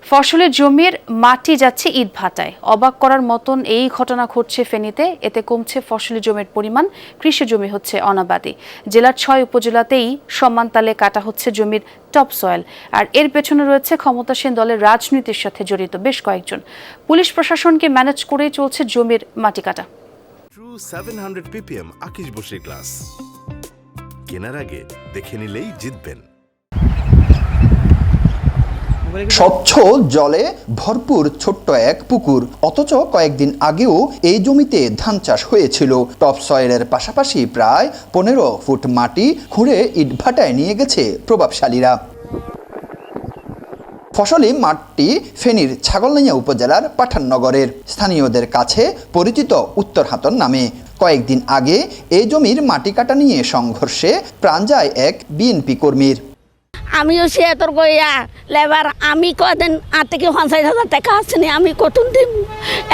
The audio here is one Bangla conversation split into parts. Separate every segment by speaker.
Speaker 1: ফসলের জমির মাটি যাচ্ছে ইটভাটায়। অবাক করার মতন এই ঘটনা ঘটছে ফেনীতে। এতে কমছে ফসলি জমির পরিমাণ, কৃষি জমি হচ্ছে অনাবাদি। জেলার 6 উপজেলাতেই সমান তালে কাটা হচ্ছে জমির টপ সয়েল। আর এর পেছনে রয়েছে ক্ষমতাসীন দলের রাজনীতির সাথে জড়িত বেশ কয়েকজন। পুলিশ প্রশাসনকে ম্যানেজ করেই চলছে জমির মাটি কাটা।
Speaker 2: ট্রু 700 ppm আকিশ বসির গ্লাস কেনার আগে দেখে নিলেই জিতবেন।
Speaker 3: স্বচ্ছ জলে ভরপুর ছোট্ট এক পুকুর, অথচ কয়েকদিন আগেও এই জমিতে ধান চাষ হয়েছিল। টপ সয়েলের পাশাপাশি প্রায় 15 ফুট মাটি খুঁড়ে ইটভাটায় নিয়ে গেছে প্রভাবশালীরা। ফসলি মাঠটি ফেনীর ছাগলনাইয়া উপজেলার পাঠাননগরের। স্থানীয়দের কাছে পরিচিত উত্তর হাতন নামে। কয়েকদিন আগে এই জমির মাটি কাটা নিয়ে সংঘর্ষে প্রাণ যায় এক বিএনপি কর্মীর।
Speaker 4: আমিও সে তোর গইয়া লেবার আমি কদিন থেকে 50,000 টাকা আসছেনি, আমি কতন দিব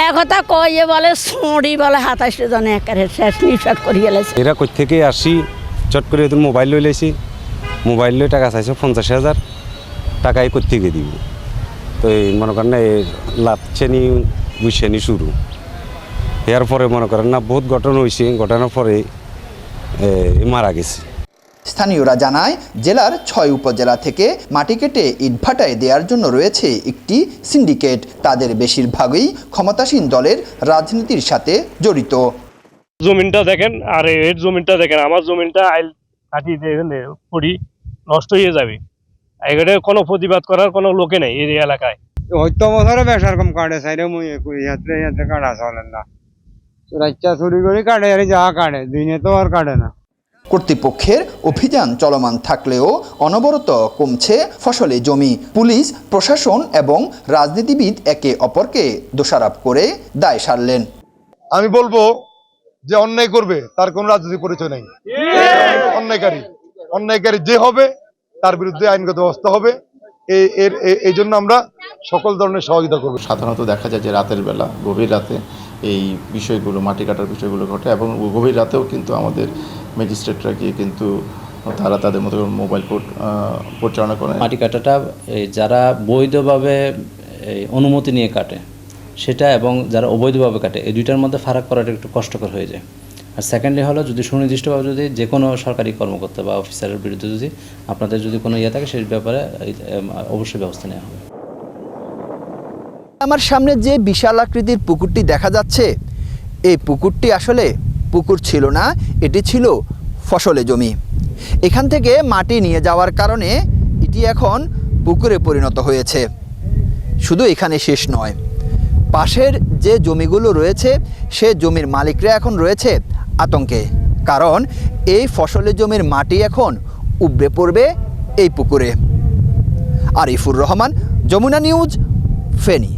Speaker 4: একথা কয়ে বলে ছড়ি বলে 27 জনে একেবারে শেষ নিঃশ্বাস করিয়ে গেলেছে।
Speaker 5: এরা কই থেকে আসি চট করে এদের মোবাইল লই লাইছি, মোবাইল লই টাকা চাইছে 50,000 টাকাই কই থেকে দিব। তো এই মনে করেন না এই লাভছেনি বুঝছেনি শুরু এর পরে মনে করেন না বহুত ঘটনা হয়েছে, ঘটনার পরে মারা গেছে।
Speaker 3: স্থানীয়রা জানায় জেলার 6 উপজেলা থেকে মাটি কেটে ইটভাটায় দেওয়ার জন্য রয়েছে একটি সিন্ডিকেট। তাদের বেশিরভাগই ক্ষমতাসীন দলের রাজনীতির সাথে জড়িত।
Speaker 6: জমিনটা দেখেন আর এর জমিনটা দেখেন, আমার জমিনটা আইল কাটি পড়ি নষ্ট হয়ে যাবে। এখানে কোনো প্রতিবাদ করার কোনো লোকে নেই এই এলাকায়।
Speaker 7: হয়তো বছরে বেশ রকম কাটে সাইডে মুই ইয়াতে কাটা চলেন না, রাইচা চুরি করে কাটে আর যা কাটে দিনে তো আর কাটে না।
Speaker 3: কর্তৃপক্ষের অভিযান চলমান থাকলেও অনবরত কমছে ফসলি জমি। পুলিশ প্রশাসন এবং রাজনীতিবিদ একে অপরকে দোষারোপ করে দায় সারলেন।
Speaker 8: আমি বলবো যে অন্যায় করবে তার কোনো রাজনৈতিক পরিচয় নেই। অন্যায়কারী যে হবে তার বিরুদ্ধে আইনগত ব্যবস্থা হবে। এই জন্য আমরা সকল ধরনের সহযোগিতা করব।
Speaker 9: সাধারণত দেখা যায় যে রাতের বেলা গভীর রাতে এই বিষয়গুলো মাটি কাটার বিষয়গুলো ঘটে এবং গভীর রাতেও কিন্তু আমাদের ম্যাজিস্ট্রেটরা গিয়ে কিন্তু তারা তাদের মতো মোবাইল কোর্ট পরিচালনা করে।
Speaker 10: মাটি কাটাটা যারা বৈধভাবে অনুমতি নিয়ে কাটে সেটা এবং যারা অবৈধভাবে কাটে এই দুইটার মধ্যে ফারাক করাটা একটু কষ্টকর হয়ে যায়। আর সেকেন্ডলি হলো যদি সুনির্দিষ্টভাবে যদি যে কোনো সরকারি কর্মকর্তা বা অফিসারের বিরুদ্ধে যদি আপনাদের যদি কোনো ইয়ে থাকে সেই ব্যাপারে অবশ্যই ব্যবস্থা নেওয়া হবে।
Speaker 3: আমার সামনে যে বিশাল আকৃতির পুকুরটি দেখা যাচ্ছে, এই পুকুরটি আসলে পুকুর ছিল না, এটি ছিল ফসলে জমি। এখান থেকে মাটি নিয়ে যাওয়ার কারণে এটি এখন পুকুরে পরিণত হয়েছে। শুধু এখানে শেষ নয়, পাশের যে জমিগুলো রয়েছে সে জমির মালিকরা এখন রয়েছে আতঙ্কে, কারণ এই ফসলের জমির মাটি এখন উবড়ে পড়বে এই পুকুরে। আরিফুর রহমান, যমুনা নিউজ, ফেনী।